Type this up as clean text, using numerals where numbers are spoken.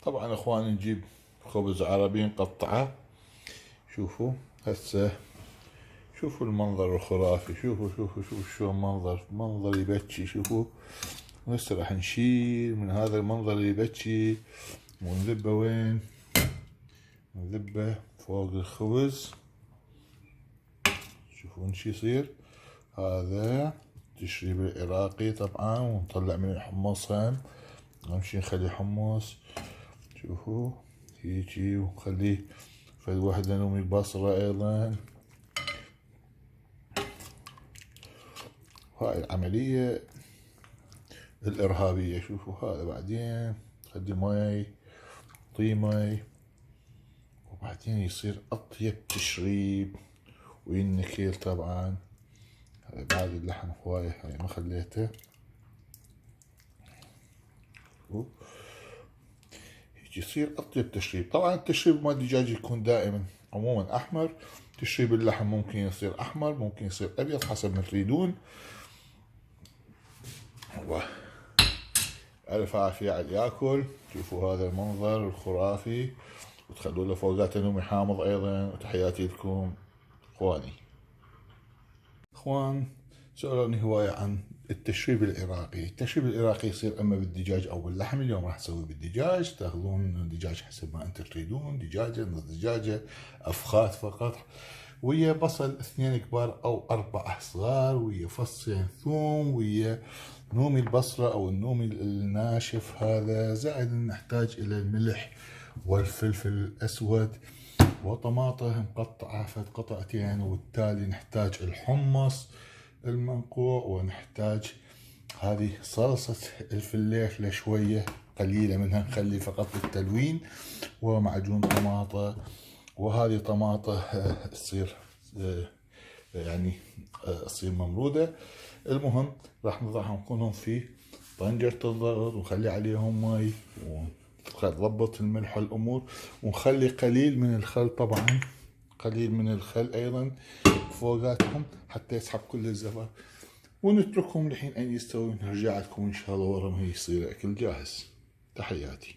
طبعا اخواني نجيب خبز عربي نقطعه. شوفوا هسه، شوفوا المنظر الخرافي، شوفوا شو منظر يبكي. شوفوا هسه راح نشيل من هذا المنظر اللي يبكي ونذبه وين؟ نذبه فوق الخبز. شوفون شو يصير. هذا تشريب العراقي طبعا، ونطلع من الحمص هم، اهم شي نخلي حمص. شوفوا هيجي، ونخليه فد وحدة نومي البصرة ايضا. هاي العملية الارهابية. شوفوا هذا بعدين خلي ماي، طي ماي، وبعدين يصير اطيب تشريب وينكيل طبعا. هذا بعد اللحم هواية، هاي ما خليته. يصير اطيب تشريب. طبعا التشريب مال الدجاج يكون دائما عموما احمر. تشريب اللحم ممكن يصير احمر، ممكن يصير ابيض، حسب ما تريدون. الف عافية على اللي ياكل. شوفوا هذا المنظر الخرافي، وتخلوا له فوقاته نومي حامض ايضا. وتحياتي لكم اخواني. اخوان، سألوني هواية عن التشريب العراقي. التشريب العراقي يصير اما بالدجاج او باللحم. اليوم راح نسوي بالدجاج. تاخذون الدجاج حسب ما انتم تريدون، دجاجة، نص دجاجة، افخاذ فقط، ويا بصل 2 كبار او 4 صغار، ويا فصين ثوم، ويا نومي البصرة او النومي الناشف هذا، زائد نحتاج الى الملح والفلفل الاسود وطماطة مقطعة فد قطعتين. وبالتالي نحتاج الحمص المنقوع، ونحتاج هذه صلصة الفليفلة شوية قليلة منها نخلي فقط للتلوين، ومعجون طماطة. وهذه طماطة تصير يعني تصير ممرودة. المهم راح نضعهم كلهم في طنجرة الضغط، ونخلي عليهم ماي، ونضبط الملح والامور، ونخلي قليل من الخل طبعا، قليل من الخل ايضا فوقاتهم حتى يسحب كل الزفر. ونتركهم لحين ان يستوي، نرجع لكم ان شاء الله ورا ما يصير اكل جاهز. تحياتي.